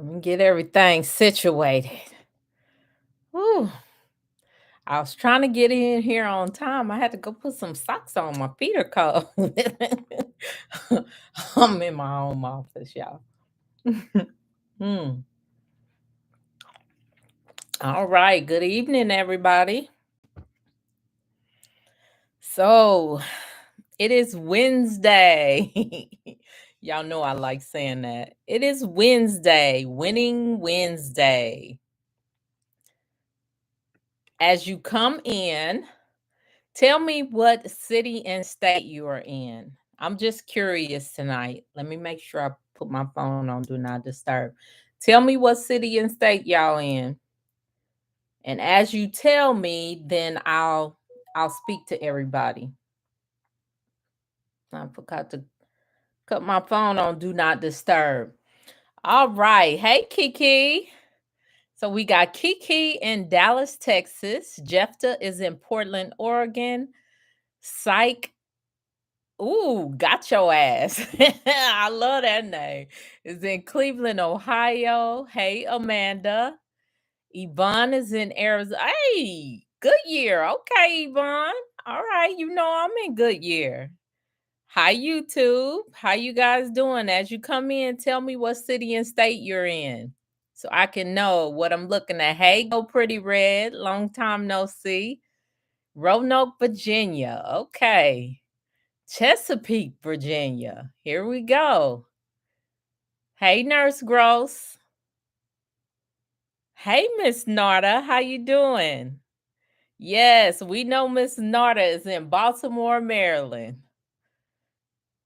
Let me get everything situated. Whew. I was trying to get in here on time. I had to go put some socks on. My feet are cold. I'm in my home office, y'all. Hmm. All right. Good evening, everybody. So it is Wednesday. Y'all know I like saying that. It is Wednesday, Winning Wednesday. As you come in, tell me what city and state you are in. I'm just curious tonight. Let me make sure I put my phone on Do Not Disturb. Tell me what city and state y'all in. And as you tell me, then I'll speak to everybody. I forgot to cut my phone on Do Not Disturb. All right. Hey, Kiki. So we got Kiki in Dallas, Texas. Jefta is in Portland, Oregon. Psych. Ooh, got your ass. I love that name. Is in Cleveland, Ohio. Hey, Amanda. Yvonne is in Arizona. Hey, good year. Okay, Yvonne. All right, you know I'm in good year. Hi, YouTube. How you guys doing? As you come in, tell me what city and state you're in so I can know what I'm looking at. Hey, go pretty red. Long time no see. Roanoke, Virginia. Okay. Chesapeake, Virginia. Here we go. Hey, Nurse Gross. Hey, Miss Narda. How you doing? Yes, we know Miss Narda is in Baltimore, Maryland.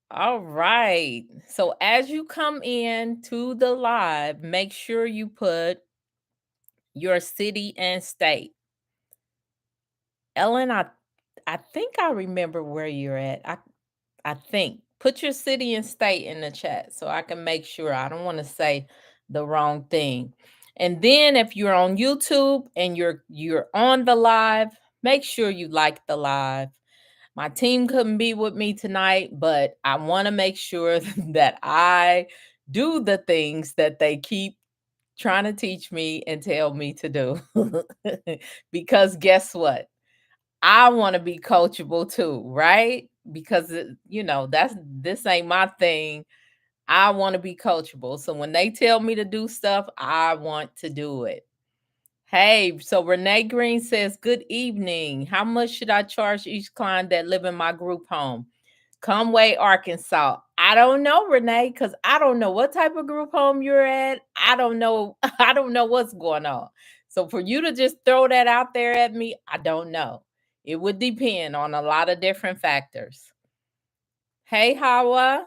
All right. So as you come in to the live, make sure you put your city and state. Ellen, I think I remember where you're at. I think. Put your city and state in the chat so I can make sure. I don't want to say the wrong thing. And then if you're on YouTube and you're on the live, make sure you like the live. My team couldn't be with me tonight, but I want to make sure that I do the things that they keep trying to teach me and tell me to do. Because guess what? I want to be coachable too, right? Because this ain't my thing. I want to be coachable. So when they tell me to do stuff, I want to do it. Hey, so Renee Green says, good evening. How much should I charge each client that live in my group home? Conway, Arkansas. I don't know, Renee, because I don't know what type of group home you're at. I don't know. I don't know what's going on. So for you to just throw that out there at me, I don't know. It would depend on a lot of different factors. Hey, Hawa.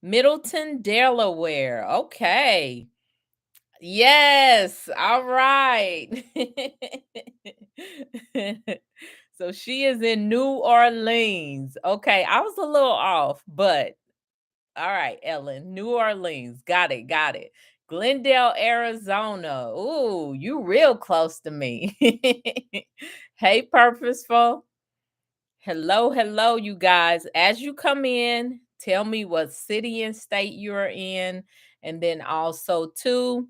Middleton, Delaware. Okay. Yes. All right. So she is in New Orleans. Okay. I was a little off, but all right, Ellen. New Orleans. Got it. Got it. Glendale, Arizona. Ooh, you real close to me. Hey, Purposeful. Hello, hello, you guys. As you come in, tell me what city and state you're in. And then also, too,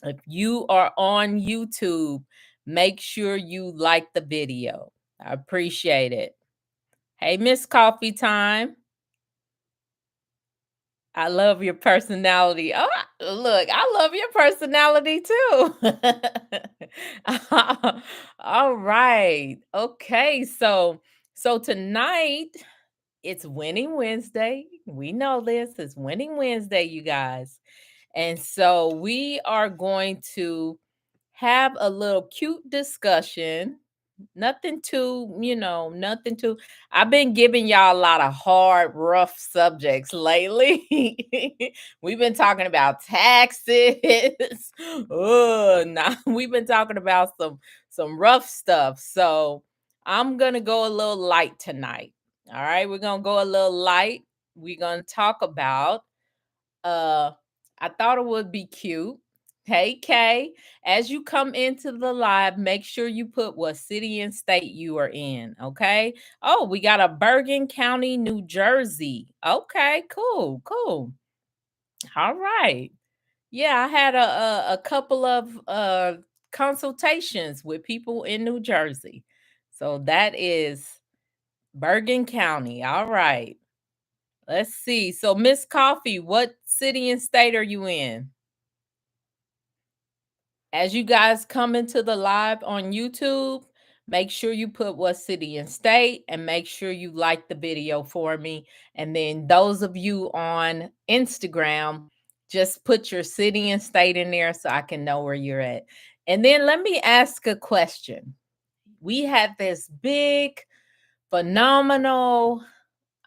if you are on YouTube, make sure you like the video. I appreciate it. Hey, Miss Coffee Time. I love your personality. Oh, look, I love your personality too. All right. Okay. So tonight it's Winning Wednesday. We know this. It's Winning Wednesday, you guys. And so we are going to have a little cute discussion. Nothing too, nothing too. I've been giving y'all a lot of hard, rough subjects lately. We've been talking about taxes. Oh, nah, we've been talking about some rough stuff. So I'm gonna go a little light tonight. All right, we're gonna go a little light. We're gonna talk about I thought it would be cute. Hey Kay, as you come into the live, make sure you put what city and state you are in. Okay. Oh, we got a Bergen County, New Jersey. Okay, cool, cool. All right. Yeah, I had a couple of consultations with people in New Jersey. So that is Bergen County. All right. Let's see. So Miss Coffee, what city and state are you in? As you guys come into the live on YouTube, make sure you put what city and state and make sure you like the video for me. And then those of you on Instagram, just put your city and state in there so I can know where you're at. And then let me ask a question. We had this big, phenomenal,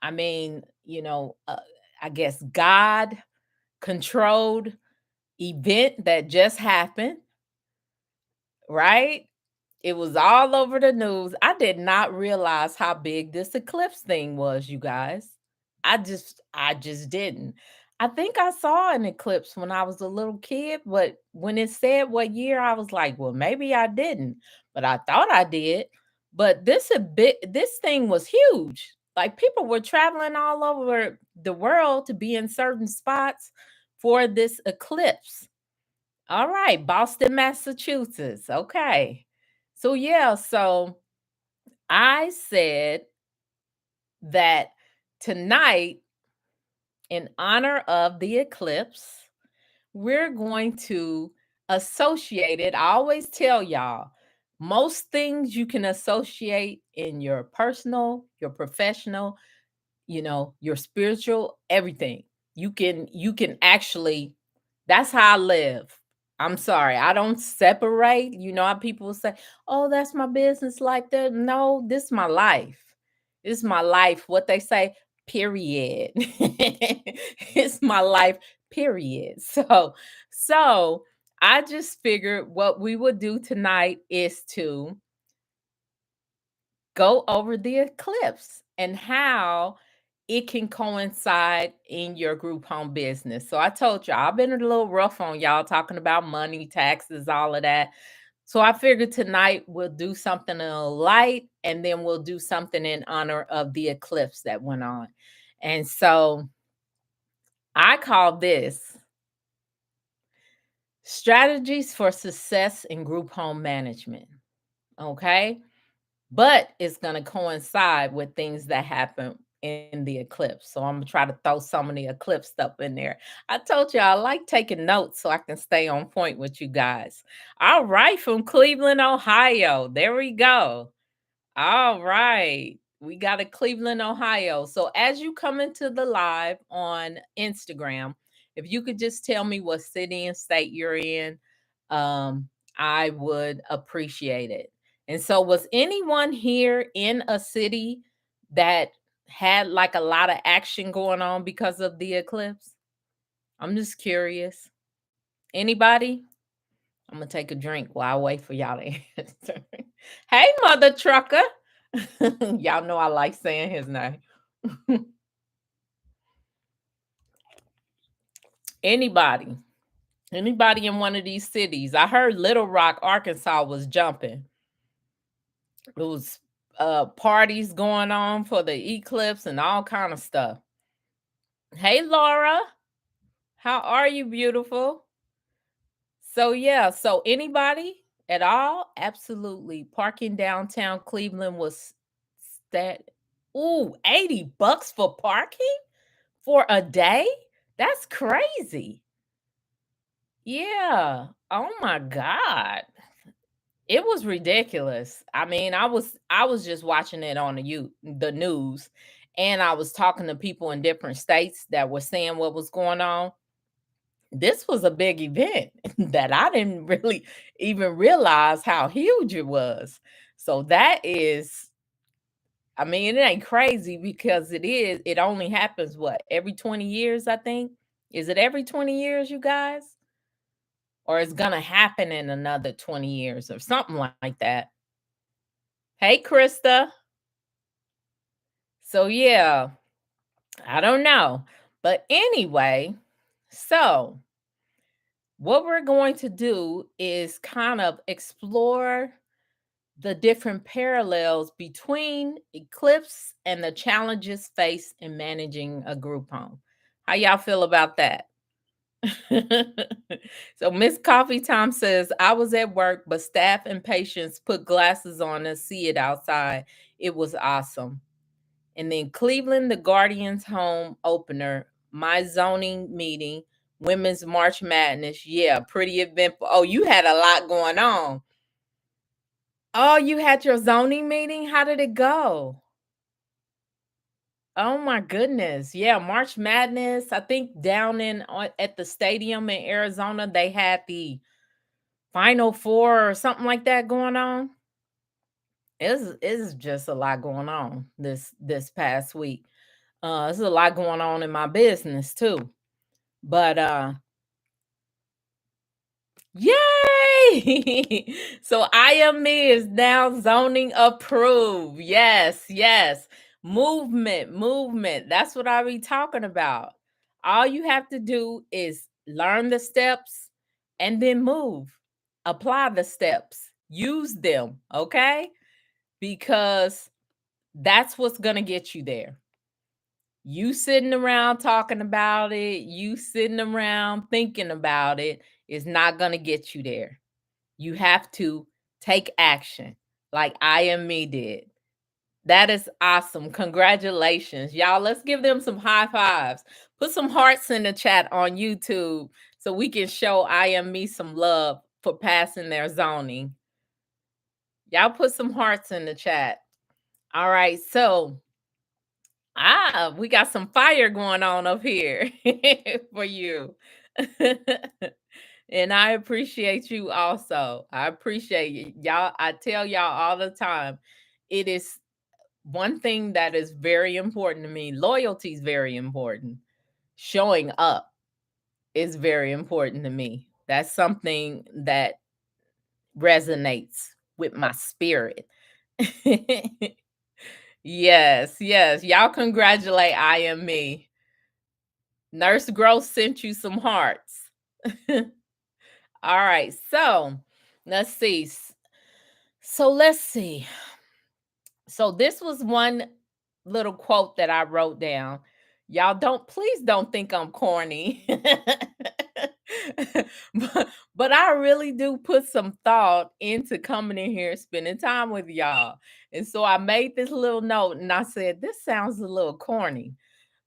I mean, I guess God controlled event that just happened, right? It was all over the news. I did not realize how big this eclipse thing was, you guys. I just didn't. I think I saw an eclipse when I was a little kid, but when it said what year, I was like, well, maybe I didn't, but I thought I did. But this thing was huge. Like people were traveling all over the world to be in certain spots for this eclipse. All right, Boston, Massachusetts. Okay. So yeah, so I said that tonight, in honor of the eclipse, we're going to associate it. I always tell y'all, most things you can associate in your personal, your professional, your spiritual, everything. You can actually, that's how I live. I'm sorry. I don't separate. You know how people say, "Oh, that's my business like that." No, this is my life. This is my life. What they say, period. It's my life, period. So I just figured what we would do tonight is to go over the eclipse and how it can coincide in your group home business. So I told you I've been a little rough on y'all talking about money, taxes, all of that. So I figured tonight we'll do something a little light and then we'll do something in honor of the eclipse that went on. And so I call this strategies for success in group home management. Okay. But it's going to coincide with things that happen in the eclipse. So I'm going to try to throw some of the eclipse stuff in there. I told you I like taking notes so I can stay on point with you guys. All right, from Cleveland, Ohio. There we go. All right. We got a Cleveland, Ohio. So as you come into the live on Instagram, if you could just tell me what city and state you're in, I would appreciate it. And so was anyone here in a city that had like a lot of action going on because of the eclipse? I'm just curious. Anybody? I'm gonna take a drink while I wait for y'all to answer. Hey, mother trucker. Y'all know I like saying his name. Anybody? Anybody in one of these cities? I heard Little Rock, Arkansas was jumping. It was parties going on for the eclipse and all kind of stuff. Hey, Laura. How are you, beautiful? So yeah, so anybody at all? Absolutely. Parking downtown Cleveland was that $80 for parking for a day? That's crazy. Yeah. Oh my God. It was ridiculous. I mean, I was just watching it on the news and I was talking to people in different states that were saying what was going on. This was a big event that I didn't really even realize how huge it was. So that is, I mean, it ain't crazy because it only happens what, every 20 years, I think? Is it every 20 years, you guys? Or it's gonna happen in another 20 years or something like that. Hey, Krista. So yeah, I don't know. But anyway, so what we're going to do is kind of explore the different parallels between Eclipse and the challenges faced in managing a group home. How y'all feel about that? So Miss Coffee Time says, I was at work, but staff and patients put glasses on to see it outside. It was awesome. And then Cleveland, the Guardians home opener, my zoning meeting, Women's March Madness. Yeah, pretty eventful. Oh, you had a lot going on. Oh, you had your zoning meeting? How did it go? Oh my goodness. Yeah, March Madness. I think down at the stadium in Arizona, they had the Final Four or something like that going on. It's just a lot going on this past week. There's a lot going on in my business too. But yay! So IME is now zoning approved. Yes, yes. Movement. That's what I be talking about. All you have to do is learn the steps and then move. Apply the steps. Use them, okay? Because that's what's going to get you there. You sitting around talking about it, you sitting around thinking about it is not going to get you there. You have to take action like I am me did. That is awesome. Congratulations. Y'all, let's give them some high fives. Put some hearts in the chat on YouTube so we can show I am me some love for passing their zoning. Y'all put some hearts in the chat. All right. So, we got some fire going on up here for you. And I appreciate you also. I appreciate you. Y'all, I tell y'all all the time, it is one thing that is very important to me. Loyalty is very important. Showing up is very important to me. That's something that resonates with my spirit. Yes, yes. Y'all congratulate I am me. Nurse Growth sent you some hearts. All right. So let's see. So let's see. So this was one little quote that I wrote down. Y'all please don't think I'm corny. but I really do put some thought into coming in here, spending time with y'all. And so I made this little note and I said, this sounds a little corny.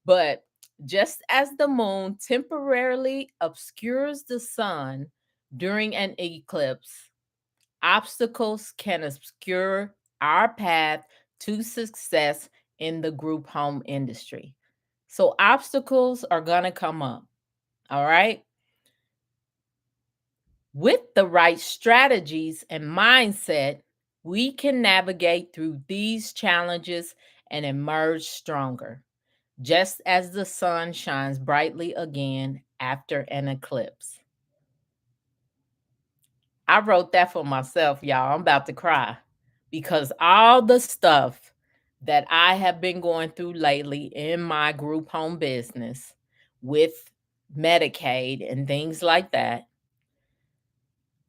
But just as the moon temporarily obscures the sun during an eclipse, obstacles can obscure our path to success in the group home industry. So, obstacles are going to come up. All right. With the right strategies and mindset, we can navigate through these challenges and emerge stronger, just as the sun shines brightly again after an eclipse. I wrote that for myself, y'all. I'm about to cry because all the stuff that I have been going through lately in my group home business with Medicaid and things like that,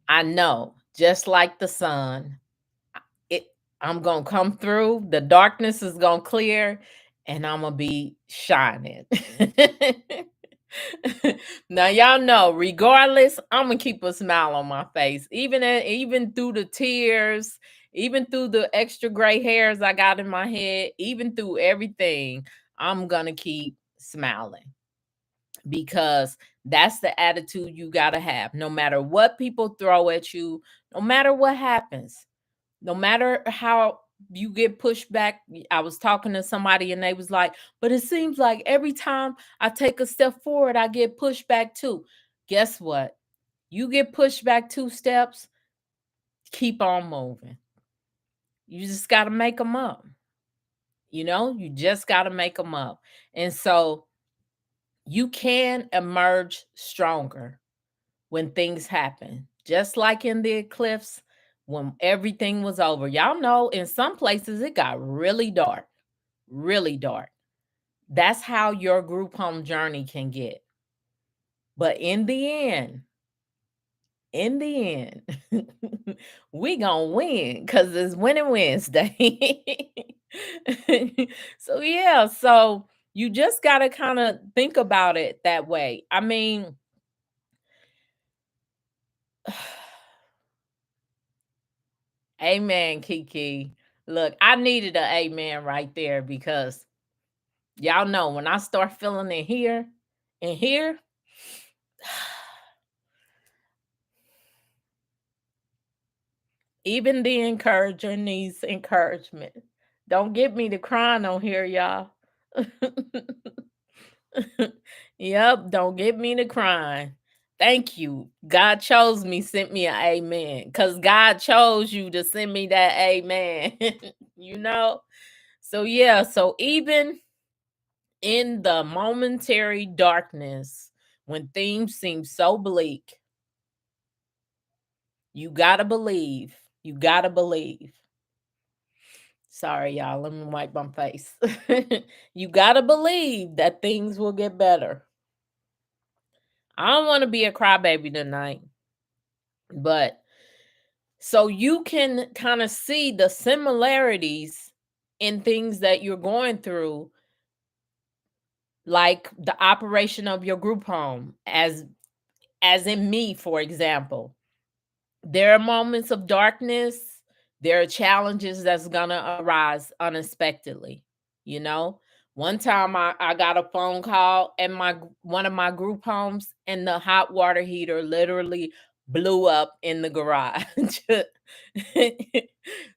I know just like the sun, it I'm going to come through, the darkness is going to clear and I'm going to be shining. Now y'all know, regardless, I'm gonna keep a smile on my face, even through the tears, even through the extra gray hairs I got in my head, even through everything. I'm gonna keep smiling because that's the attitude you gotta have. No matter what people throw at you, no matter what happens, no matter how you get pushed back. I was talking to somebody and they was like, but it seems like every time I take a step forward, I get pushed back too. Guess what? You get pushed back 2 steps, keep on moving. You just got to make them up. You just got to make them up. And so you can emerge stronger when things happen. Just like in the eclipse, when everything was over. Y'all know in some places it got really dark, really dark. That's how your group home journey can get. But in the end, we gonna win because it's winning Wednesday. So yeah, so you just gotta kind of think about it that way. I mean, Amen, Kiki. Look, I needed a amen right there because y'all know when I start feeling it here and here, even the encourager needs encouragement. Don't get me to crying on here, y'all. Yep, don't get me to crying. Thank you. God chose me, sent me an amen. Because God chose you to send me that amen. you know? So, yeah, so even in the momentary darkness, when things seem so bleak, you gotta believe. You gotta believe. Sorry, y'all. Let me wipe my face. you gotta believe that things will get better. I don't want to be a crybaby tonight, but so you can kind of see the similarities in things that you're going through, like the operation of your group home, as in me, for example. There are moments of darkness. There are challenges that's gonna arise unexpectedly. You know, one time I got a phone call at one of my group homes, and the hot water heater literally blew up in the garage.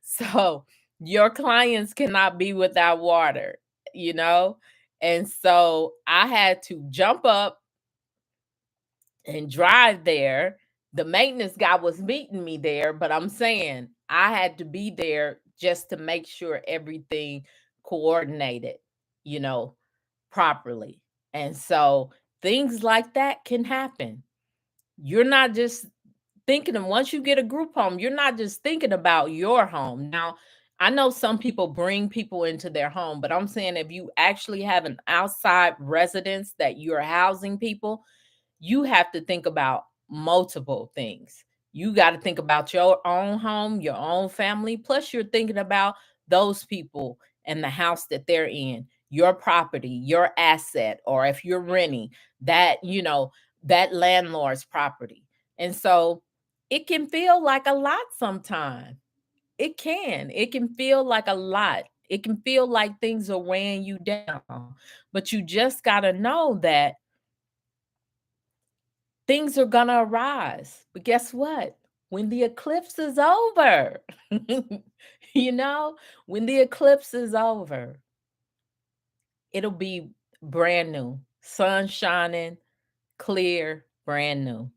so your clients cannot be without water, you know? And so I had to jump up and drive there. The maintenance guy was meeting me there, but I'm saying I had to be there just to make sure everything coordinated, you know, properly. And so things like that can happen. You're not just thinking of once you get a group home, you're not just thinking about your home. Now, I know some people bring people into their home, but I'm saying if you actually have an outside residence that you're housing people, you have to think about multiple things. You got to think about your own home, your own family, plus you're thinking about those people and the house that they're in, your property, your asset, or if you're renting that, that landlord's property. And so it can feel like a lot sometimes. It can. It can feel like a lot. It can feel like things are weighing you down. But you just got to know that things are going to arise. But guess what? When the eclipse is over, you know, when the eclipse is over, it'll be brand new, sun shining, clear, brand new,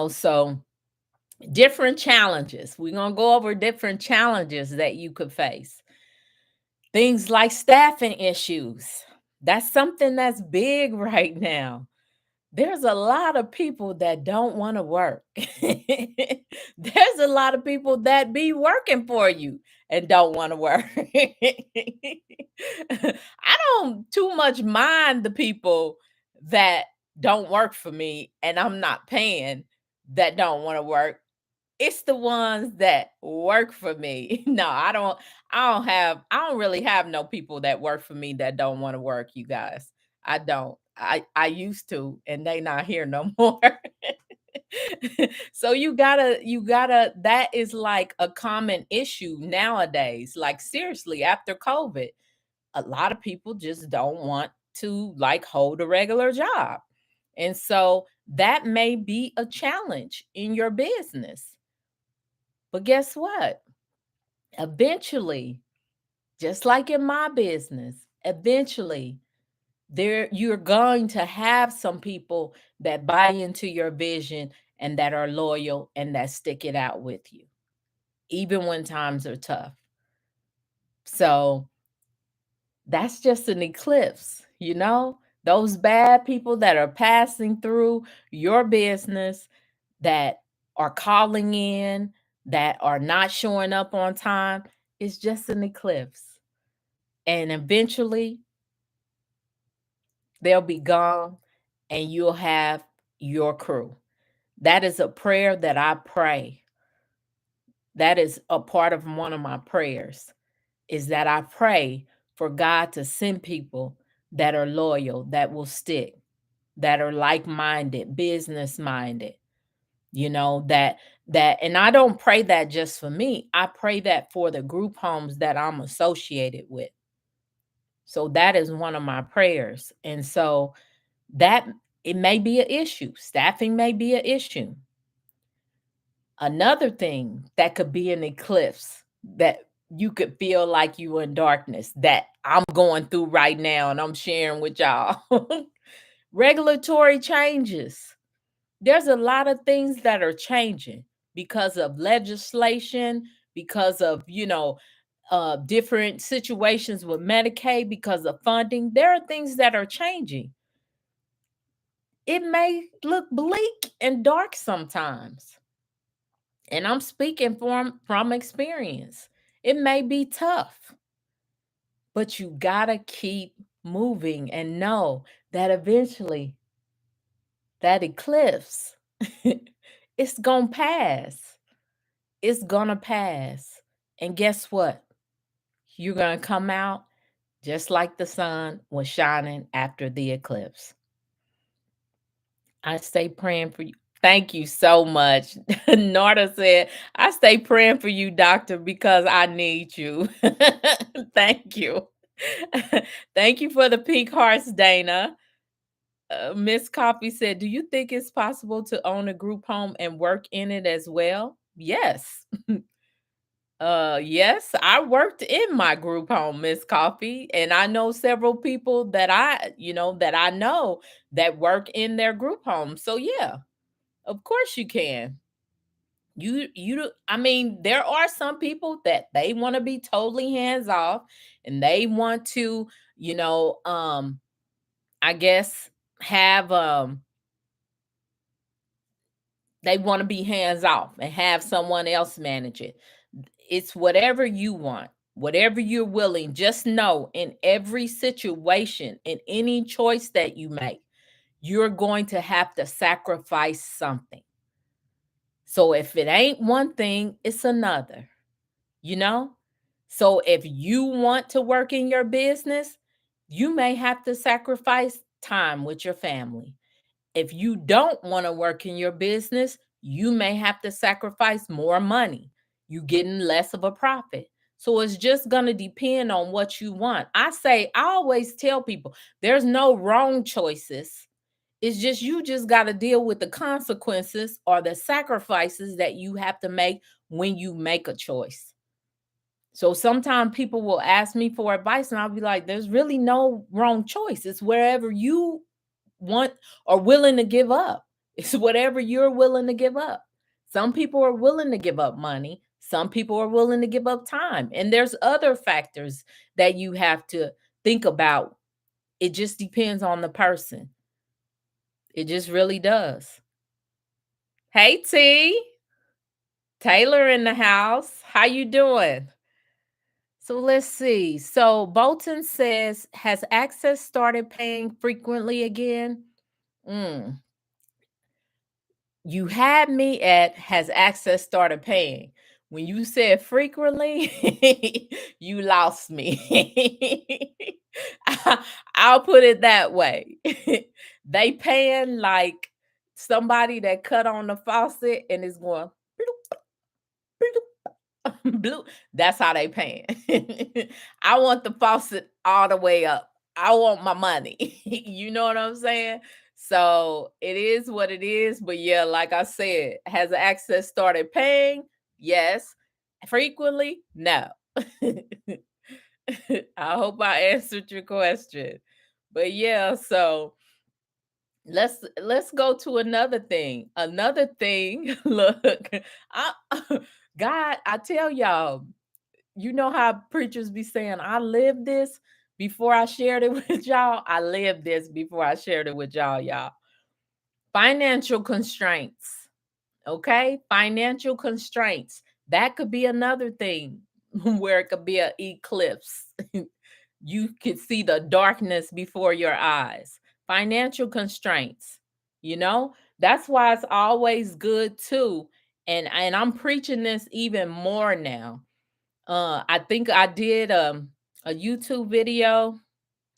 so different challenges. We're going to go over different challenges that you could face. Things like staffing issues. That's something that's big right now. There's a lot of people that don't want to work. There's a lot of people that be working for you and don't want to work. I don't too much mind the people that don't work for me and I'm not paying, that don't want to work. It's the ones that work for me. No, I don't really have no people that work for me that don't want to work, you guys. I don't. I used to, and they not here no more. So you gotta that is like a common issue nowadays. Like seriously, after COVID, a lot of people just don't want to like hold a regular job. And so that may be a challenge in your business. But guess what? Eventually, just like in my business, eventually there you're going to have some people that buy into your vision and that are loyal and that stick it out with you, even when times are tough. So that's just an eclipse, those bad people that are passing through your business, that are calling in, that are not showing up on time. It's just an eclipse. And eventually they'll be gone and you'll have your crew. That is a prayer that I pray. That is a part of one of my prayers, is that I pray for God to send people that are loyal, that will stick, that are like minded, business minded, that and I don't pray that just for me. I pray that for the group homes that I'm associated with. So that is one of my prayers. And so that it may be an issue. Staffing may be an issue. Another thing that could be an eclipse that you could feel like you in darkness that I'm going through right now and I'm sharing with y'all. Regulatory changes. There's a lot of things that are changing because of legislation, because of, different situations with Medicaid, because of funding. There are things that are changing. It may look bleak and dark sometimes. And I'm speaking from experience. It may be tough, but you gotta keep moving and know that eventually that eclipse it's gonna pass. It's gonna pass. And guess what? You're gonna come out just like the sun was shining after the eclipse. I stay praying for you. Thank you so much. Narda said, I stay praying for you, doctor, because I need you. Thank you. Thank you for the pink hearts, Dana. Miss Coffee said, do you think it's possible to own a group home and work in it as well? Yes. Yes, I worked in my group home, Miss Coffee, and I know several people that I know that work in their group home. So yeah, of course you can. I mean, there are some people that they want to be totally hands off and they want to, you know, I guess have they want to be hands off and have someone else manage it. It's whatever you want, whatever you're willing. Just know in every situation, in any choice that you make, you're going to have to sacrifice something. So if it ain't one thing, it's another, you know? So if you want to work in your business, you may have to sacrifice time with your family. If you don't want to work in your business, you may have to sacrifice more money. You getting less of a profit. So it's just going to depend on what you want. I always tell people there's no wrong choices. It's just you just got to deal with the consequences or the sacrifices that you have to make when you make a choice. So sometimes people will ask me for advice and I'll be like, there's really no wrong choice. It's wherever you want or willing to give up. It's whatever you're willing to give up. Some people are willing to give up money. Some people are willing to give up time. And there's other factors that you have to think about. It just depends on the person. It just really does. Hey T, Taylor in the house. How you doing? So let's see. So Bolton says, has Access started paying frequently again? Mm. You had me at has Access started paying. When you said frequently, you lost me. I'll put it that way. They paying like somebody that cut on the faucet and is going bloop, blue. That's how they paying. I want the faucet all the way up. I want my money. You know what I'm saying? So it is what it is. But yeah, like I said, has Access started paying? Yes. Frequently? No. I hope I answered your question. But yeah, so let's go to another thing. Another thing, look, I God, I tell y'all, you know how preachers be saying, I lived this before I shared it with y'all. I lived this before I shared it with y'all. Financial constraints. Okay. Financial constraints. That could be another thing where it could be an eclipse. You could see the darkness before your eyes. Financial constraints, that's why it's always good too. And I'm preaching this even more now. I think I did a YouTube video.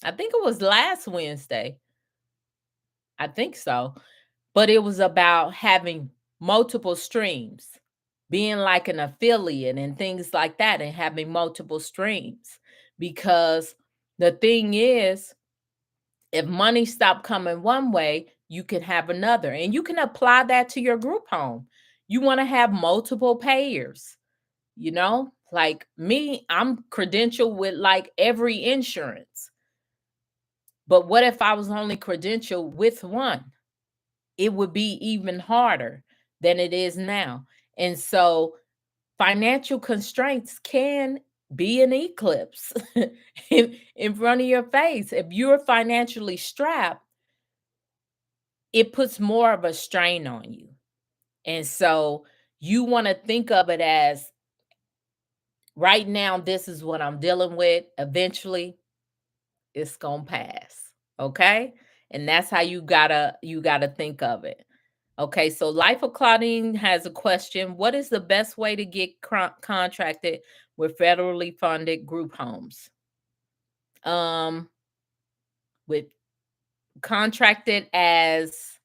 I think it was last Wednesday. I think so. But it was about having multiple streams, being like an affiliate and things like that, and having multiple streams. Because the thing is, if money stop coming one way, you can have another. And you can apply that to your group home. You want to have multiple payers, like me, I'm credentialed with like every insurance. But what if I was only credentialed with one? It would be even harder than it is now. And so financial constraints can be an eclipse in front of your face. If you're financially strapped, it puts more of a strain on you. And so you want to think of it as, right now, this is what I'm dealing with. Eventually, it's going to pass. Okay? And that's how you gotta think of it. Okay, so Life of Claudine has a question. What is the best way to get contracted with federally funded group homes? Um, with contracted as,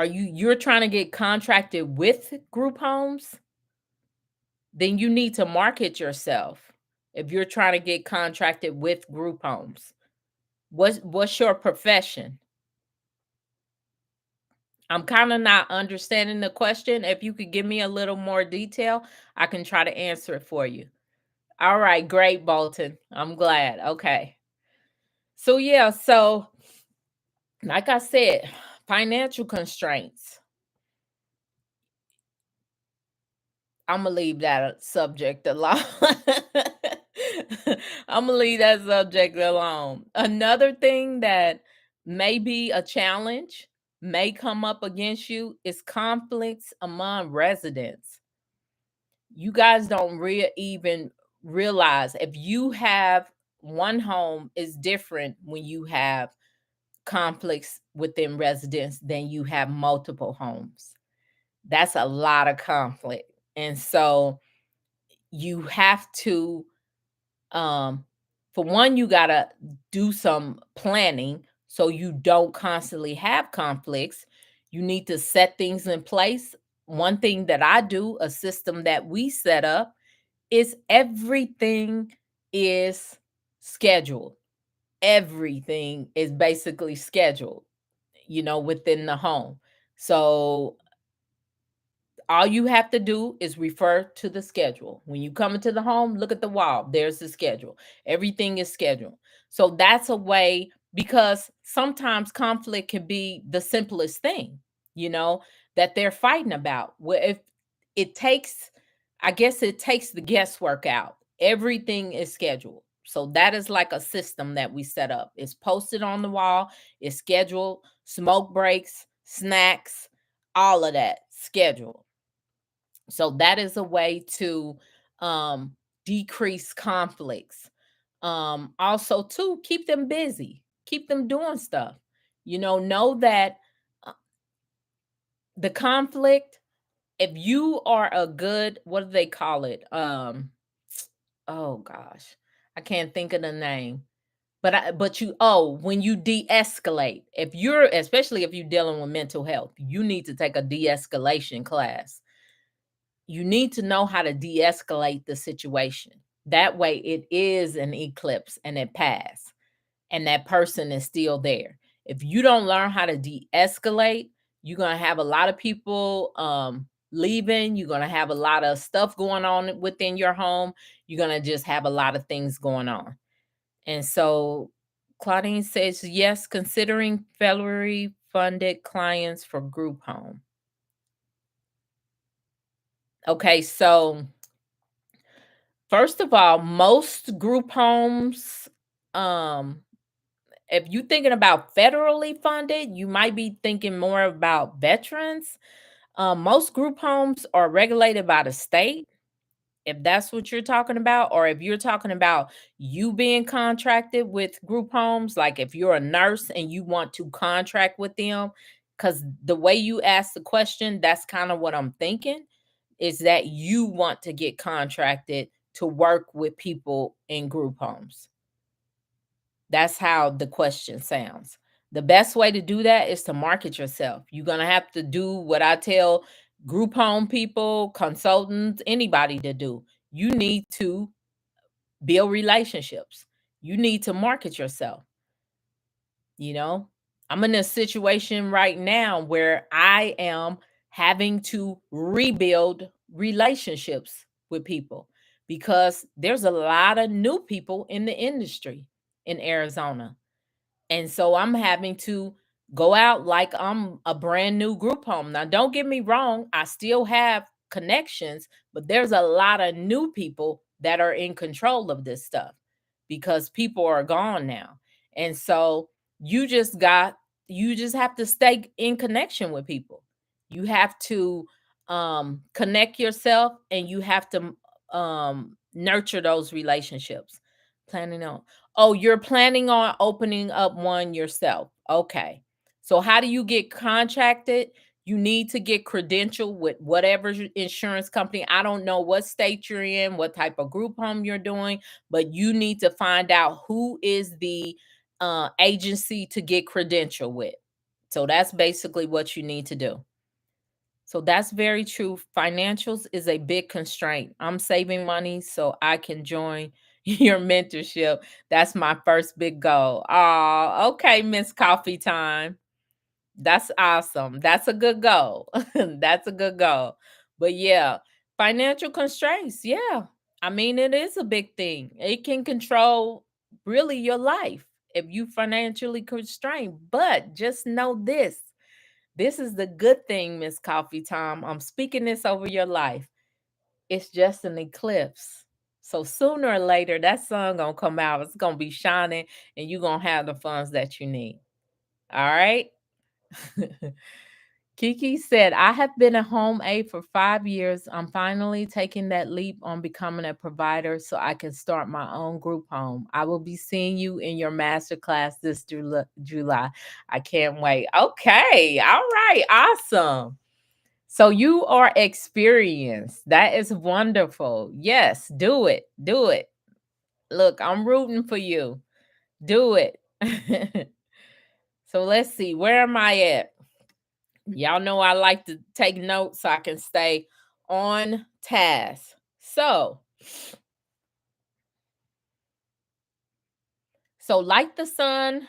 you're trying to get contracted with group homes? Then you need to market yourself if you're trying to get contracted with group homes. What's your profession? I'm kind of not understanding the question. If you could give me a little more detail, I can try to answer it for you. All right, great, Bolton. I'm glad. Okay. So yeah, so like I said, financial constraints. I'm gonna leave that subject alone. I'm gonna leave that subject alone. Another thing that may be a challenge, may come up against you, is conflicts among residents. You guys don't even realize, if you have one home, is different when you have conflicts within residents than you have multiple homes. That's a lot of conflict. And so you have to, for one, you got to do some planning so you don't constantly have conflicts. You need to set things in place. One thing that I do, a system that we set up, is everything is scheduled. Everything is basically scheduled, within the home. So all you have to do is refer to the schedule. When you come into the home, look at the wall. There's the schedule. Everything is scheduled. So that's a way, because sometimes conflict can be the simplest thing, that they're fighting about. Well, if it takes, I guess it takes the guesswork out. Everything is scheduled. So that is like a system that we set up. It's posted on the wall, it's scheduled, smoke breaks, snacks, all of that scheduled. So that is a way to decrease conflicts. Also, to keep them busy, keep them doing stuff. Know that uh, the conflict, if you are a good, what do they call it? Oh gosh, I can't think of the name. But when you de-escalate, if you're, especially if you're dealing with mental health, you need to take a de-escalation class. You need to know how to de-escalate the situation. That way it is an eclipse and it passed, and that person is still there. If you don't learn how to de-escalate, you're going to have a lot of people leaving. You're going to have a lot of stuff going on within your home. You're going to just have a lot of things going on. And so Claudine says, yes, considering federally funded clients for group home. Okay, so first of all, most group homes, um, if you're thinking about federally funded, you might be thinking more about veterans. Most group homes are regulated by the state, if that's what you're talking about, or if you're talking about you being contracted with group homes, like if you're a nurse and you want to contract with them, because the way you ask the question, that's kind of what I'm thinking, is that you want to get contracted to work with people in group homes. That's how the question sounds. The best way to do that is to market yourself. You're going to have to do what I tell group home people, consultants, anybody to do. You need to build relationships. You need to market yourself. You know, I'm in a situation right now where I am having to rebuild relationships with people because there's a lot of new people in the industry in Arizona. And so I'm having to go out like I'm a brand new group home. Now, don't get me wrong, I still have connections, but there's a lot of new people that are in control of this stuff because people are gone now. And so you just got you just have to stay in connection with people. You have to connect yourself and you have to nurture those relationships. Planning on Oh, you're planning on opening up one yourself. Okay. So how do you get contracted? You need to get credentialed with whatever insurance company. I don't know what state you're in, what type of group home you're doing, but you need to find out who is the agency to get credentialed with. So that's basically what you need to do. So that's very true. Financials is a big constraint. I'm saving money so I can join your mentorship. That's my first big goal. Oh, okay, Miss Coffee Time. That's awesome. That's a good goal. That's a good goal. But yeah, financial constraints. Yeah. I mean, it is a big thing. It can control really your life if you financially constrained. But just know this is the good thing, Miss Coffee Time. I'm speaking this over your life. It's just an eclipse. So sooner or later, that sun gonna come out. It's gonna be shining, and you're gonna have the funds that you need. All right. Kiki said, I have been a home aide for 5 years. I'm finally taking that leap on becoming a provider so I can start my own group home. I will be seeing you in your master class this July. I can't wait. Okay. All right. Awesome. So you are experienced. That is wonderful. Yes, do it. Do it. Look, I'm rooting for you. Do it. So let's see. Where am I at? Y'all know I like to take notes so I can stay on task. So like the sun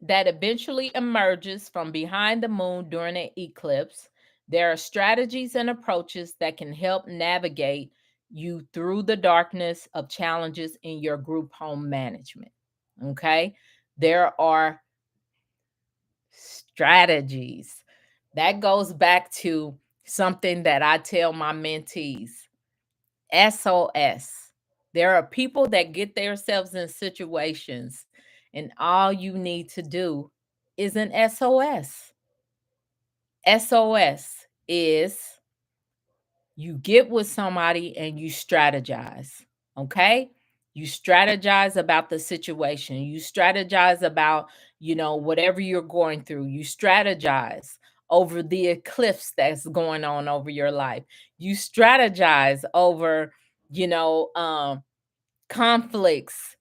that eventually emerges from behind the moon during an eclipse, there are strategies and approaches that can help navigate you through the darkness of challenges in your group home management. Okay? There are strategies. That goes back to something that I tell my mentees. SOS. There are people that get themselves in situations, and all you need to do is an SOS. SOS is you get with somebody and you strategize. Okay. You strategize about the situation. You strategize about, whatever you're going through. You strategize over the eclipse that's going on over your life. You strategize over, you know, um, conflicts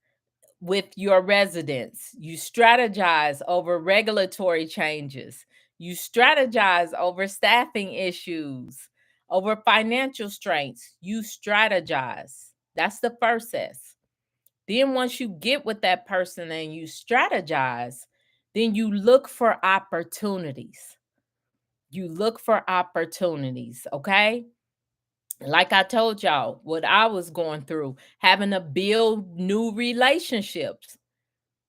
with your residents. You strategize over regulatory changes. You strategize over staffing issues, over financial strengths. You strategize. That's the first S. Then, once you get with that person and you strategize, then you look for opportunities. You look for opportunities, okay? Like I told y'all, what I was going through, having to build new relationships.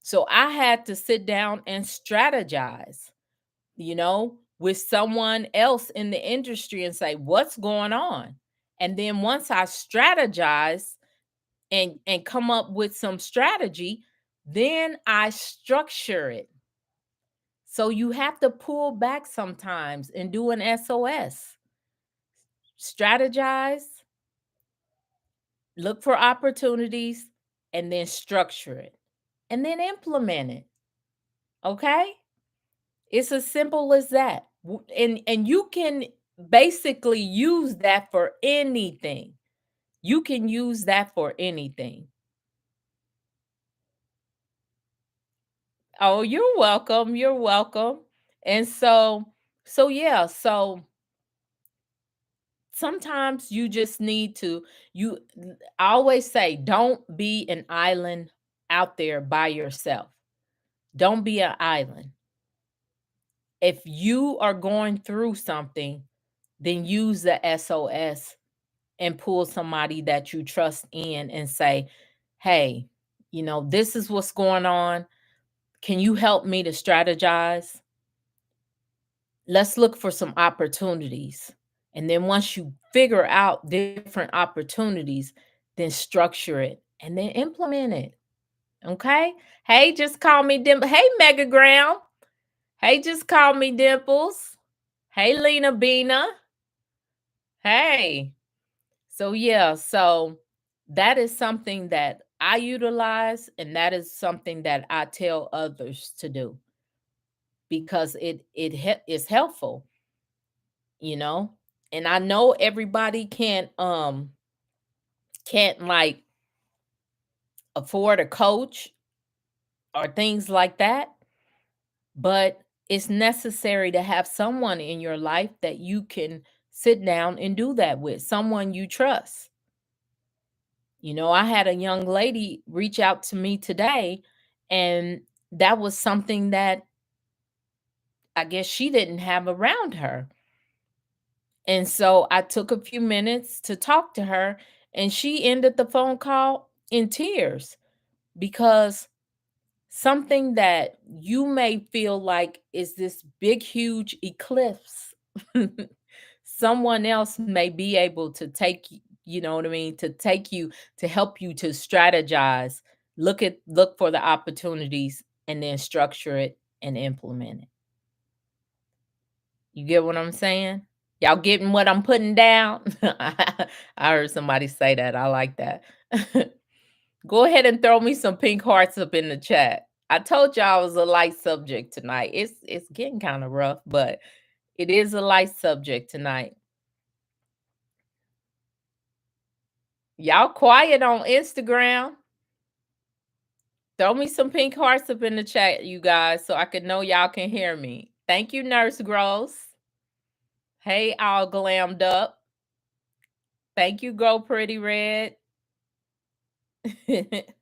So I had to sit down and strategize, with someone else in the industry and say, what's going on? And then once I strategize and come up with some strategy, then I structure it. So you have to pull back sometimes and do an SOS. Strategize, look for opportunities, and then structure it. And then implement it. Okay? It's as simple as that. And you can basically use that for anything. You can use that for anything. Oh, you're welcome. You're welcome. And so yeah, so sometimes you just need to you I always say don't be an island out there by yourself. Don't be an island. If you are going through something, then use the SOS and pull somebody that you trust in and say, "Hey, this is what's going on. Can you help me to strategize? Let's look for some opportunities." And then once you figure out different opportunities, then structure it and then implement it. Okay? Hey, just call me Dimple. Hey, Megagram. Hey, just call me Dimples. Hey, Lena Bina. Hey. So yeah, so that is something that I utilize, and that is something that I tell others to do because is helpful, you know. And I know everybody can't like afford a coach or things like that, but it's necessary to have someone in your life that you can sit down and do that with, someone you trust. I had a young lady reach out to me today, and that was something that I guess she didn't have around her. And so I took a few minutes to talk to her, and she ended the phone call in tears because something that you may feel like is this big, huge eclipse. Someone else may be able to take you know what I mean, to take you to help you to strategize, look for the opportunities and then structure it and implement it. You get what I'm saying? Y'all getting what I'm putting down? I heard somebody say that. I like that. Go ahead and throw me some pink hearts up in the chat. I told y'all it was a light subject tonight. It's getting kind of rough, but it is a light subject tonight. Y'all quiet on Instagram. Throw me some pink hearts up in the chat, you guys, so I can know y'all can hear me. Thank you, Nurse Gross. Hey, all glammed up. Thank you, Go Pretty Red. I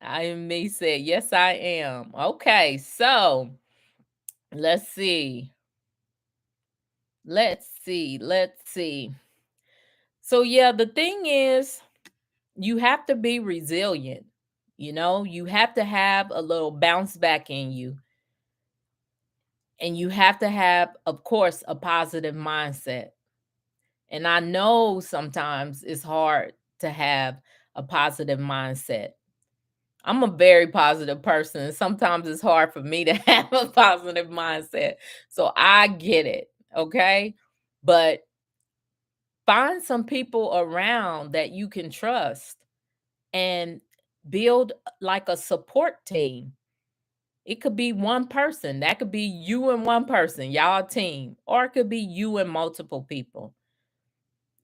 am me said, yes, I am. Okay, so let's see. Let's see. So yeah, the thing is you have to be resilient. You have to have a little bounce back in you. And you have to have, of course, a positive mindset. And I know sometimes it's hard to have a positive mindset. I'm a very positive person. And sometimes it's hard for me to have a positive mindset. So I get it. Okay. But find some people around that you can trust and build like a support team. It could be one person. That could be you and one person, y'all team, or it could be you and multiple people.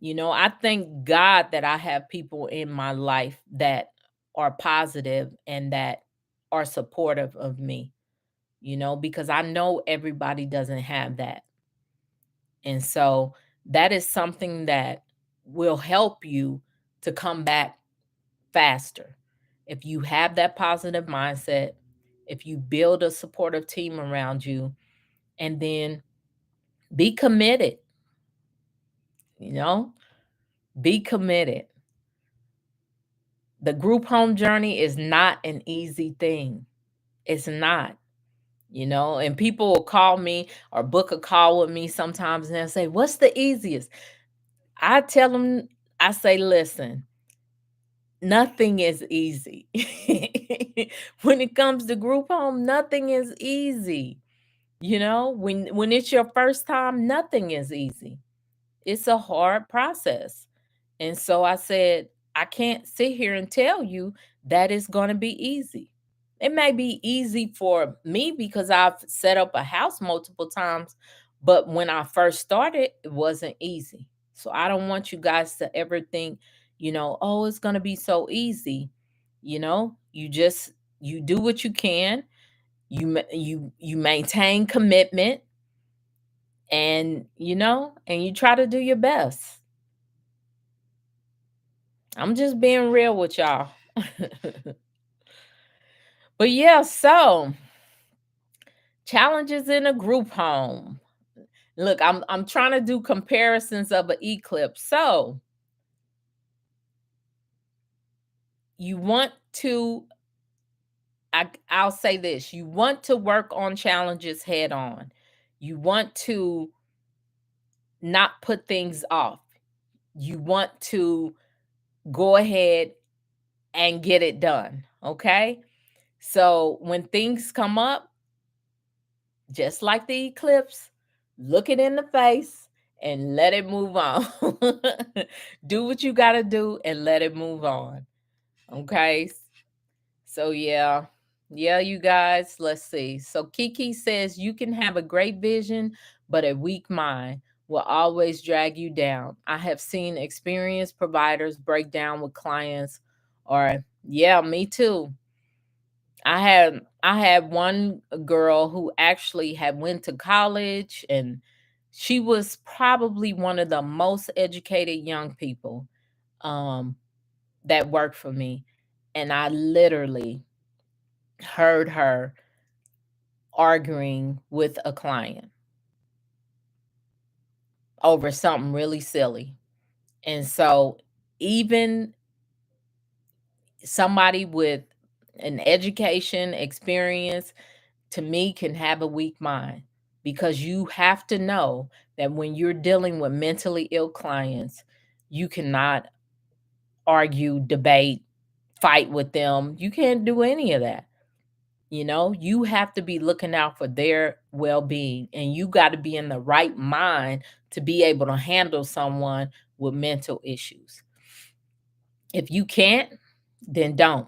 I thank God that I have people in my life that are positive and that are supportive of me, because I know everybody doesn't have that. And so that is something that will help you to come back faster. If you have that positive mindset, if you build a supportive team around you, and then be committed, you know, be committed. The group home journey is not an easy thing. It's not, and people will call me or book a call with me sometimes and they'll say, "What's the easiest?" I tell them, I say, "Listen, nothing is easy." When it comes to group home, nothing is easy. When it's your first time, nothing is easy. It's a hard process. And so I said, I can't sit here and tell you that it's going to be easy. It may be easy for me because I've set up a house multiple times, but when I first started, it wasn't easy. So I don't want you guys to ever think, oh, it's going to be so easy. You do what you can. You maintain commitment, and and you try to do your best. I'm just being real with y'all. But yeah, so challenges in a group home. Look, I'm trying to do comparisons of an eclipse. So you want to I'll say this, you want to work on challenges head on. You want to not put things off. You want to go ahead and get it done, okay? So when things come up, just like the eclipse, look it in the face and let it move on. Do what you got to do and let it move on. Okay? So yeah. Yeah, you guys, let's see. So Kiki says you can have a great vision, but a weak mind will always drag you down. I have seen experienced providers break down with clients, or yeah, me too. I had one girl who actually had went to college, and she was probably one of the most educated young people um that worked for me. And I literally heard her arguing with a client over something really silly. And so even somebody with an education experience, to me, can have a weak mind, because you have to know that when you're dealing with mentally ill clients, you cannot argue, debate, fight with them. You can't do any of that. You have to be looking out for their well-being, and you got to be in the right mind to be able to handle someone with mental issues. If you can't, then don't.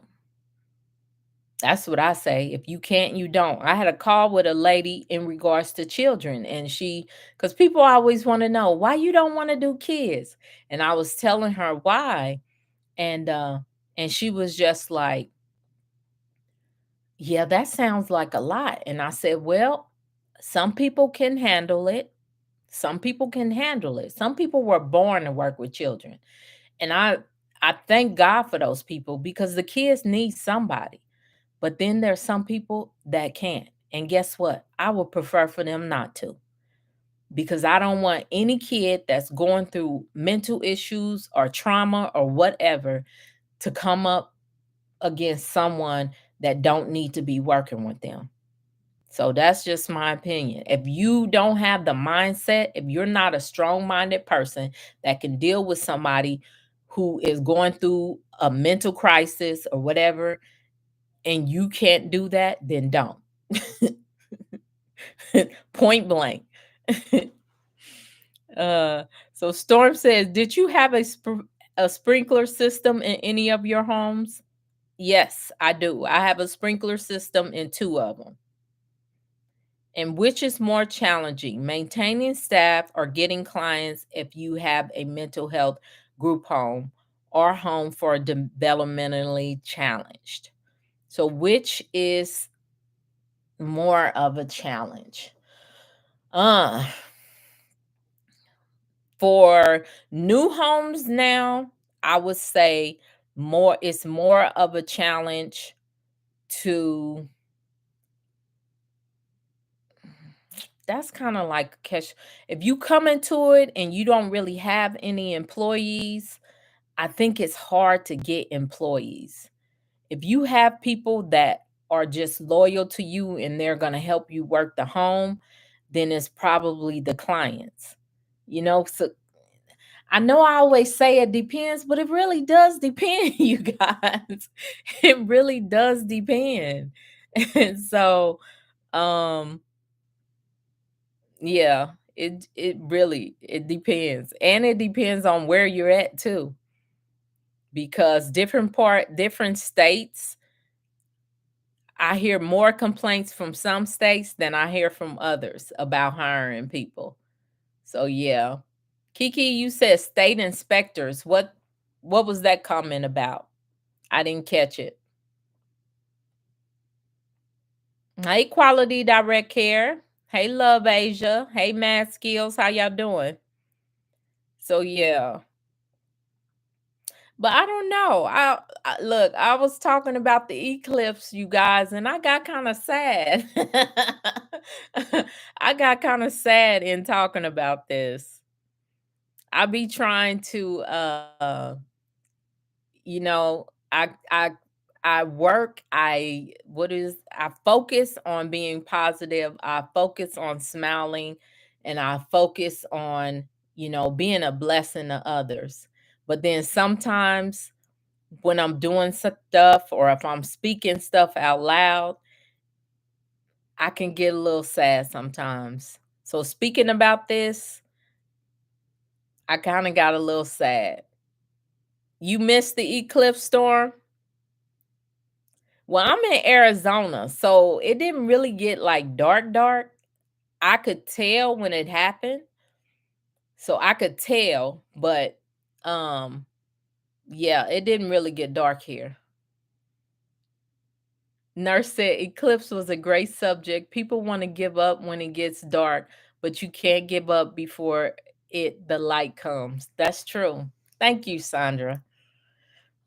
That's what I say. If you can't, you don't. I had a call with a lady in regards to children, and because people always want to know why you don't want to do kids. And I was telling her why. And she was just like, yeah, that sounds like a lot. And I said, well, some people can handle it. Some people can handle it. Some people were born to work with children. And I thank God for those people, because the kids need somebody. But then there's some people that can't. And guess what? I would prefer for them not to, because I don't want any kid that's going through mental issues or trauma or whatever to come up against someone that don't need to be working with them. So that's just my opinion. If you don't have the mindset, if you're not a strong-minded person that can deal with somebody who is going through a mental crisis or whatever, and you can't do that, then don't. Point blank. uh, so Storm says, did you have a sprinkler system in any of your homes? Yes, I do. I have a sprinkler system in two of them. And which is more challenging, maintaining staff or getting clients if you have a mental health group home or home for developmentally challenged? So, which is more of a challenge? Uh, for new homes now, I would say it's more of a challenge to that's kind of like catch if you come into it and you don't really have any employees. I think it's hard to get employees. If you have people that are just loyal to you and they're going to help you work the home, then it's probably the clients. So I know I always say it depends, but it really does depend, you guys. It really does depend. And so, um, yeah, it depends. And it depends on where you're at too. Because different states, I hear more complaints from some states than I hear from others about hiring people. So yeah. Kiki, you said state inspectors. What was that comment about? I didn't catch it. Hey, Quality Direct Care. Hey, Love Asia. Hey, Mad Skills. How y'all doing? So yeah, but I don't know. I look. I was talking about the eclipse, you guys, and I got kind of sad. I got kind of sad in talking about this. I be trying to you know, I work, I focus on being positive, I focus on smiling, and I focus on, being a blessing to others. But then sometimes when I'm doing stuff or if I'm speaking stuff out loud, I can get a little sad sometimes. So speaking about this, I kind of got a little sad. You missed the eclipse storm? Well, I'm in Arizona, so it didn't really get like dark, dark. I could tell when it happened. So I could tell, but um yeah, it didn't really get dark here. Nurse said Eclipse was a great subject. People want to give up when it gets dark, but you can't give up before the light comes. That's true. Thank you, Sandra.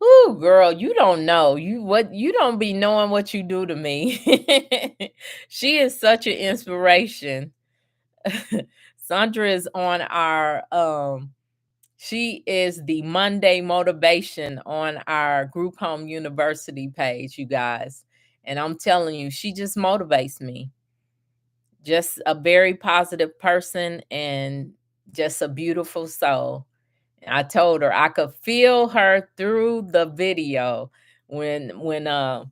Ooh, girl, you don't know. You don't be knowing what you do to me. She is such an inspiration. Sandra is on our she is the Monday motivation on our Group Home University page, you guys. And I'm telling you, she just motivates me. Just a very positive person and just a beautiful soul. I told her I could feel her through the video when when uh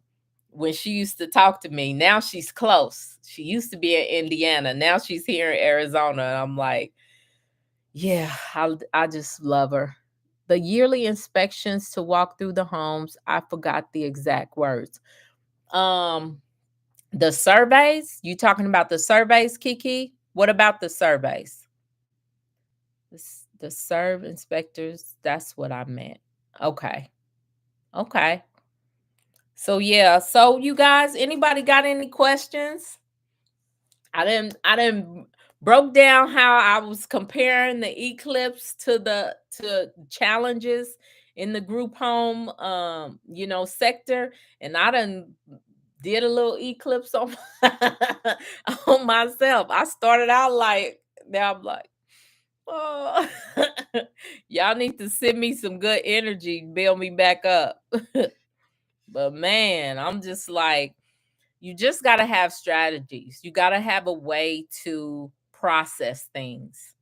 when she used to talk to me. Now she's close. She used to be in Indiana. Now she's here in Arizona. And I'm like, yeah, I just love her. The yearly inspections to walk through the homes, I forgot the exact words. Um the surveys, you talking about the surveys, Kiki? What about the surveys? The serve inspectors, that's what I meant. Okay. Okay. So yeah, so you guys, anybody got any questions? I didn't broke down how I was comparing the eclipse to challenges in the group home sector, and I done did a little eclipse on on myself. I started out like, now I'm like, oh. Y'all need to send me some good energy, build me back up. But man, I'm just like, you just got to have strategies. You got to have a way to process things.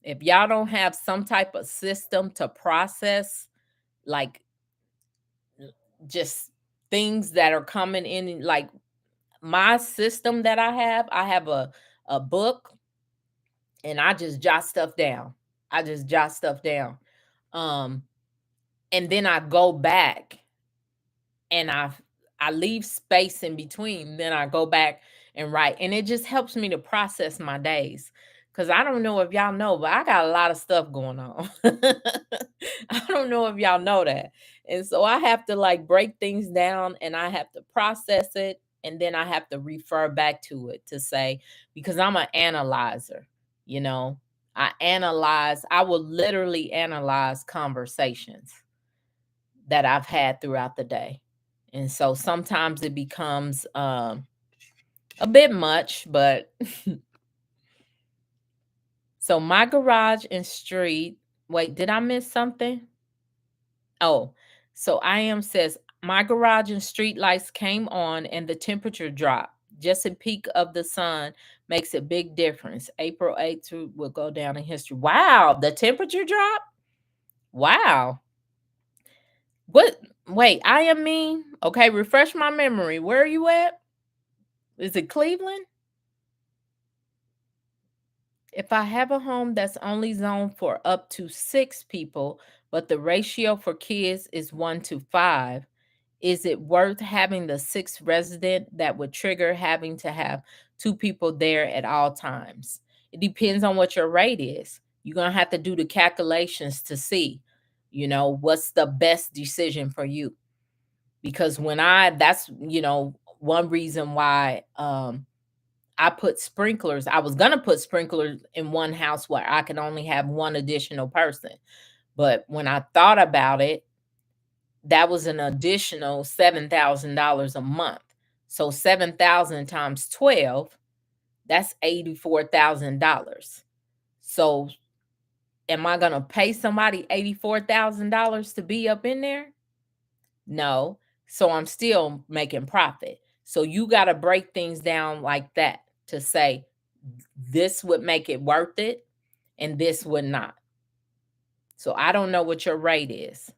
If y'all don't have some type of system to process, like just things that are coming in, like my system that I have a book and I just jot stuff down. I just jot stuff down. Um, and then I go back and I leave space in between. Then I go back and write, and it just helps me to process my days. Cause I don't know if y'all know, but I got a lot of stuff going on. I don't know if y'all know that, and so I have to like break things down, and I have to process it, and then I have to refer back to it to say because I'm an analyzer. You know, I analyze. I will literally analyze conversations that I've had throughout the day. And so sometimes it becomes a bit much, but so my garage and street. Wait, did I miss something? Oh, so I am says my garage and street lights came on and the temperature dropped. Just a peak of the sun makes a big difference. April 8th will go down in history. Wow, the temperature drop? Wow. What? Wait, I am mean. Okay, refresh my memory. Where are you at? Is it Cleveland? If I have a home that's only zoned for up to 6 people, but the ratio for kids is 1 to 5, is it worth having the sixth resident that would trigger having to have 2 people there at all times? It depends on what your rate is. You're going to have to do the calculations to see, what's the best decision for you. Because when I, that's, one reason why I put sprinklers. I was gonna put sprinklers in one house where I could only have one additional person. But when I thought about it, that was an additional $7,000 a month. So 7,000 times 12, that's $84,000. So am I gonna pay somebody $84,000 to be up in there? No. So I'm still making profit. So you got to break things down like that to say this would make it worth it and this would not. So I don't know what your rate is.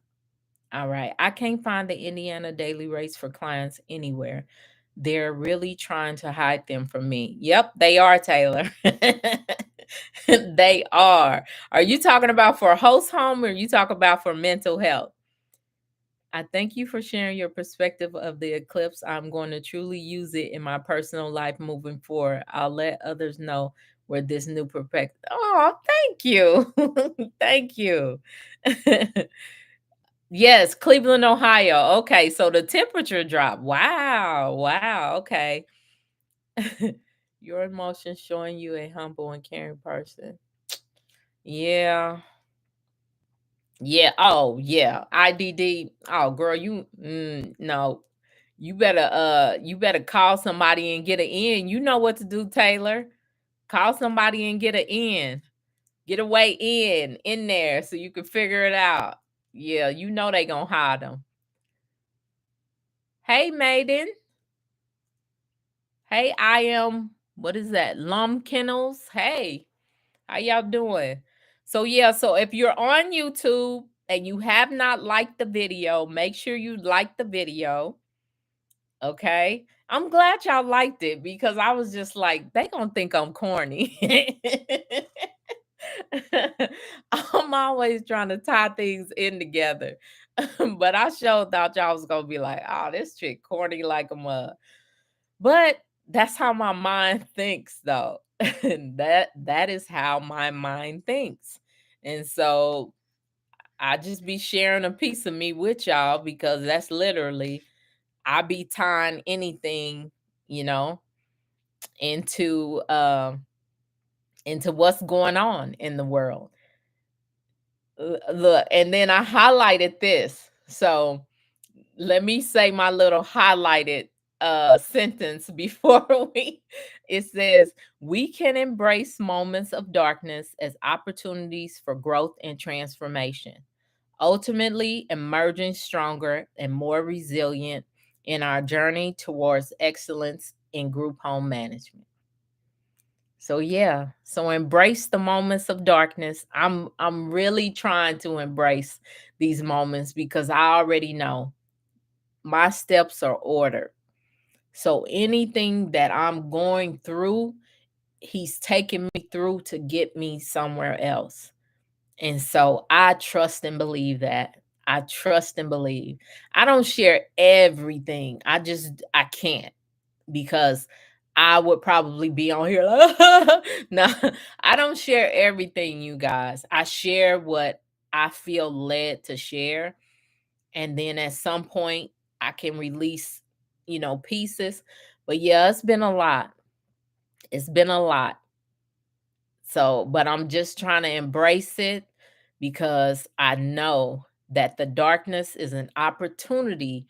All right. I can't find the Indiana daily rates for clients anywhere. They're really trying to hide them from me. Yep, they are, Taylor. They are. Are you talking about for a host home or you talk about for mental health? I thank you for sharing your perspective of the eclipse. I'm going to truly use it in my personal life moving forward. I'll let others know where this new perspective. Oh, thank you. Thank you. Yes, Cleveland, Ohio. Okay, so the temperature dropped. Wow. Wow. Okay. Your emotions showing you a humble and caring person. Yeah. Yeah. Oh, yeah. IDD. Oh, girl, no. You better call somebody and get an in. You know what to do, Taylor. Call somebody and get an in. Get a way in there so you can figure it out. Yeah, you know they gonna hide them. Hey, Maiden. Hey, I am, what is that? Lum Kennels. Hey, how y'all doing? So yeah, so if you're on YouTube and you have not liked the video, make sure you like the video. Okay. I'm glad y'all liked it because I was just like, they gonna think I'm corny. I'm always trying to tie things in together. But I sure thought y'all was gonna be like, oh, this chick corny like a mug. But that's how my mind thinks though. That is how my mind thinks. And so I just be sharing a piece of me with y'all because that's literally I be tying anything, you know, into into what's going on in the world. Look, and then I highlighted this. So let me say my little highlighted sentence before we it says we can embrace moments of darkness as opportunities for growth and transformation, ultimately emerging stronger and more resilient in our journey towards excellence in group home management. So yeah, so embrace the moments of darkness. I'm really trying to embrace these moments because I already know my steps are ordered. So anything that I'm going through, he's taking me through to get me somewhere else. And so I trust and believe that. I trust and believe. I don't share everything. I can't because I would probably be on here like no, I don't share everything, you guys. I share what I feel led to share. And then at some point I can release, pieces. But yeah, it's been a lot. It's been a lot. So, but I'm just trying to embrace it because I know that the darkness is an opportunity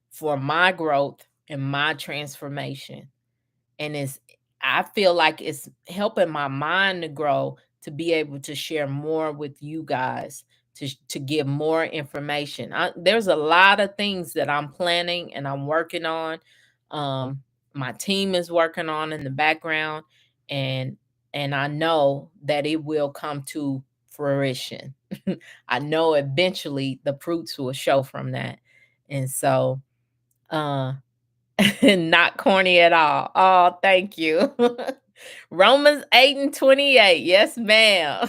for my growth and my transformation. And I feel like it's helping my mind to grow to be able to share more with you guys, to give more information. There's a lot of things that I'm planning and I'm working on. My team is working on in the background, and I know that it will come to fruition. I know eventually the fruits will show from that. And so uh not corny at all. Oh, thank you. Romans 8 and 28. Yes, ma'am.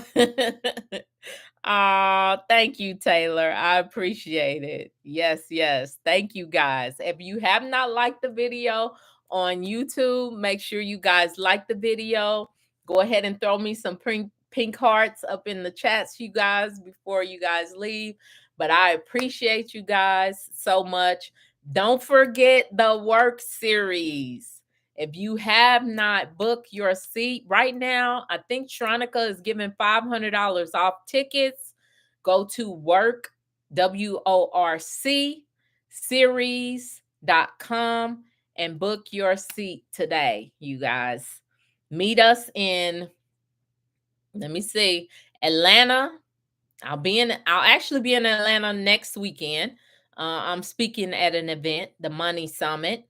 Oh, thank you, Taylor. I appreciate it. Yes, yes. Thank you, guys. If you have not liked the video on YouTube, make sure you guys like the video. Go ahead and throw me some pink hearts up in the chats, you guys, before you guys leave. But I appreciate you guys so much. Don't forget the work series. If you have not booked your seat right now, I think Tronica is giving $500 off tickets. Go to WORC series.com and book your seat today, you guys. Meet us in, let me see, Atlanta. I'll actually be in Atlanta next weekend. I'm speaking at an event, the Money Summit,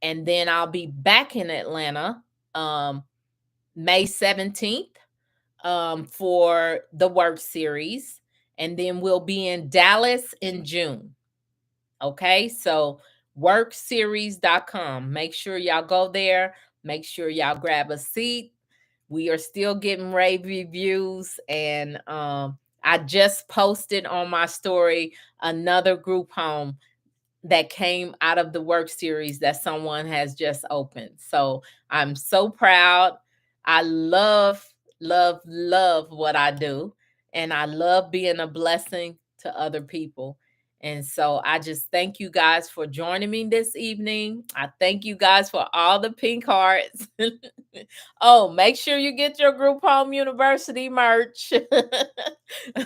and then I'll be back in Atlanta um May 17th for the work series, and then we'll be in Dallas in June. Okay? So workseries.com. Make sure y'all go there. Make sure y'all grab a seat. We are still getting rave reviews, and I just posted on my story another group home that came out of the work series that someone has just opened. So I'm so proud. I love what I do. And I love being a blessing to other people. And so I just thank you guys for joining me this evening. I thank you guys for all the pink hearts. Oh, make sure you get your Group Home University merch.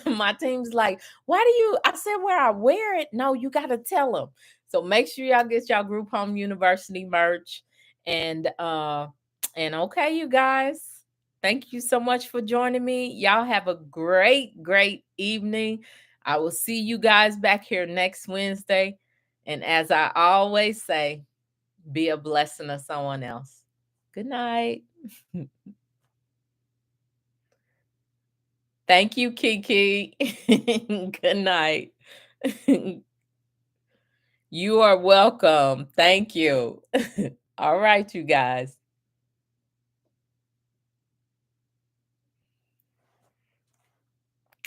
My team's like, why do you? I said, where I wear it. No, you got to tell them. So make sure y'all get y'all Group Home University merch. And okay, you guys, thank you so much for joining me. Y'all have a great evening. I will see you guys back here next Wednesday. And as I always say, be a blessing to someone else. Good night. Thank you, Kiki. Good night. You are welcome. Thank you. All right, you guys.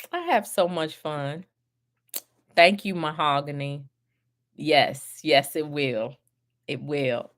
I have so much fun. Thank you, Mahogany. Yes, it will. It will.